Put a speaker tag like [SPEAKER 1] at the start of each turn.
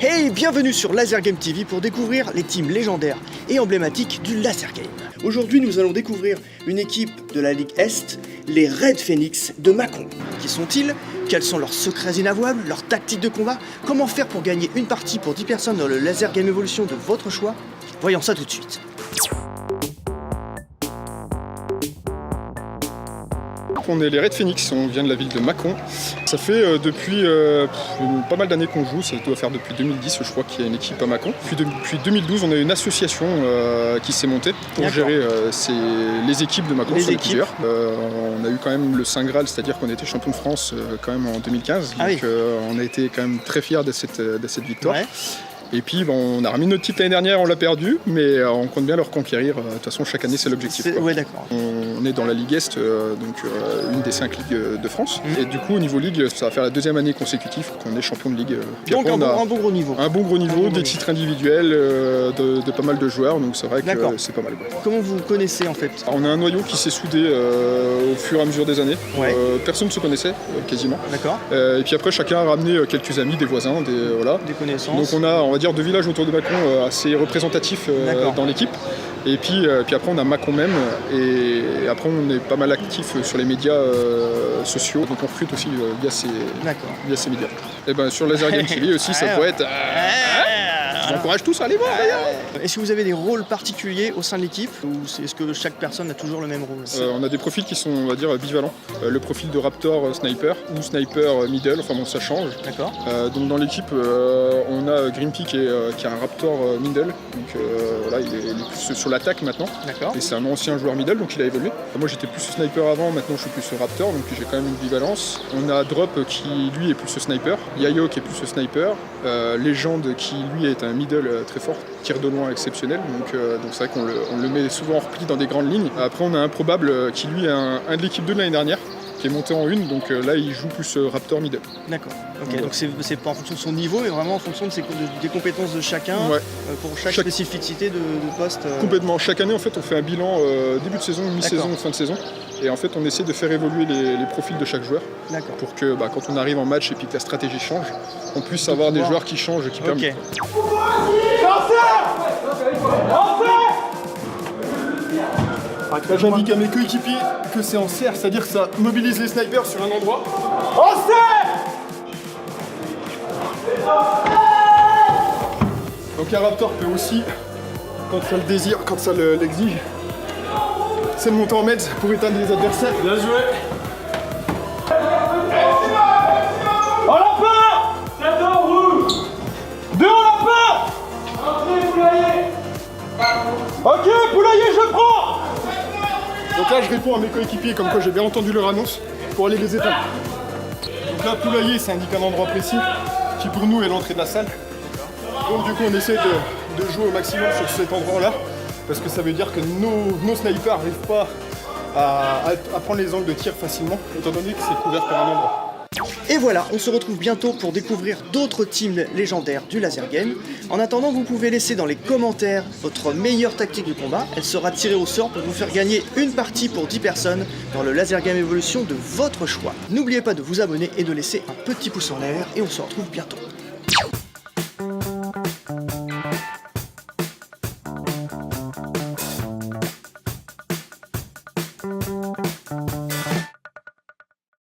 [SPEAKER 1] Hey, bienvenue sur Laser Game TV pour découvrir les teams légendaires et emblématiques du Laser Game. Aujourd'hui, nous allons découvrir une équipe de la Ligue Est, les Red Phoenix de Mâcon. Qui sont-ils? Quels sont leurs secrets inavouables, leurs tactiques de combat? Comment faire pour gagner une partie pour 10 personnes dans le Laser Game Evolution de votre choix? Voyons ça tout de suite.
[SPEAKER 2] On est les Red Phoenix, on vient de la ville de Mâcon. Ça fait depuis pas mal d'années qu'on joue, ça doit faire depuis 2010 je crois qu'il y a une équipe à Mâcon. Depuis 2012 on a une association qui s'est montée pour gérer les équipes de Mâcon, sur plusieurs. On a eu quand même le Saint Graal, c'est-à-dire qu'on a été champion de France quand même en 2015. Donc on a été quand même très fiers de cette victoire. Ouais. Et puis on a remis notre titre l'année dernière, on l'a perdu, mais on compte bien le reconquérir. De toute façon, chaque année, c'est l'objectif.
[SPEAKER 1] Ouais, d'accord.
[SPEAKER 2] On est dans la Ligue Est, donc une des 5 ligues de France. Et du coup, au niveau Ligue, ça va faire la 2e année consécutive qu'on est champion de Ligue. Puis
[SPEAKER 1] donc
[SPEAKER 2] après,
[SPEAKER 1] un bon gros niveau.
[SPEAKER 2] Un bon gros niveau, des titres individuels de pas mal de joueurs, donc c'est vrai que c'est pas mal.
[SPEAKER 1] Comment vous vous connaissez en fait?
[SPEAKER 2] Alors, on a un noyau qui s'est soudé au fur et à mesure des années. Ouais. Personne ne se connaissait, quasiment. D'accord. Et puis après, chacun a ramené quelques amis, des voisins, des connaissances. Donc on va dire 2 villages autour de Mâcon assez représentatifs dans l'équipe. Et puis après on a Mâcon même, et après on est pas mal actifs sur les médias sociaux, donc on recrute aussi via ces médias. Et ben sur Laser Game TV aussi ça peut être... Je vous encourage tous à aller voir d'ailleurs.
[SPEAKER 1] Est-ce que vous avez des rôles particuliers au sein de l'équipe, ou est-ce que chaque personne a toujours le même rôle?
[SPEAKER 2] On a des profils qui sont, on va dire, bivalents. Le profil de Raptor Sniper ou Sniper Middle, enfin bon ça change. D'accord. Donc dans l'équipe on a Grimpy qui est un Raptor Middle, donc voilà, il est plus sur l'attaque maintenant. D'accord. Et c'est un ancien joueur Middle, donc il a évolué. Moi j'étais plus Sniper avant, maintenant je suis plus Raptor, donc j'ai quand même une bivalence. On a Drop qui lui est plus Sniper, Yayo qui est plus Sniper, Legend qui lui est un middle très fort, tir de loin exceptionnel, donc c'est vrai qu'on le met souvent en repli dans des grandes lignes. Après on a Improbable qui lui est un de l'équipe 2 de l'année dernière, qui est monté en 1, donc là il joue plus Raptor middle. D'accord, ok, donc c'est pas en fonction de son niveau, mais vraiment en fonction des compétences de chacun, pour chaque spécificité de poste. Complètement, chaque année en fait on fait un bilan début de saison, mi-saison, fin de saison, et en fait on essaie de faire évoluer les profils de chaque joueur, pour que quand on arrive en match et puis que la stratégie change, on puisse avoir des joueurs qui changent et qui permettent. J'indique à mes coéquipiers que c'est en serre, c'est-à-dire que ça mobilise les snipers sur un endroit. En serre! Donc un Raptor peut aussi, quand ça le désire, quand ça l'exige, c'est de monter en meds pour éteindre les adversaires. Bien joué! En lapin! 7 en rouge! 2 en lapin! Entrez, poulailler! Ok, poulailler, je prends! Donc là, je réponds à mes coéquipiers comme quoi j'ai bien entendu leur annonce pour aller les éteindre. Donc là, poulailler, ça indique un endroit précis qui pour nous est l'entrée de la salle. Donc du coup, on essaie de jouer au maximum sur cet endroit-là, parce que ça veut dire que nos snipers n'arrivent pas à prendre les angles de tir facilement, étant donné que c'est couvert par un endroit.
[SPEAKER 1] Et voilà, on se retrouve bientôt pour découvrir d'autres teams légendaires du Laser Game. En attendant, vous pouvez laisser dans les commentaires votre meilleure tactique de combat. Elle sera tirée au sort pour vous faire gagner une partie pour 10 personnes dans le Laser Game Evolution de votre choix. N'oubliez pas de vous abonner et de laisser un petit pouce en l'air, et on se retrouve bientôt.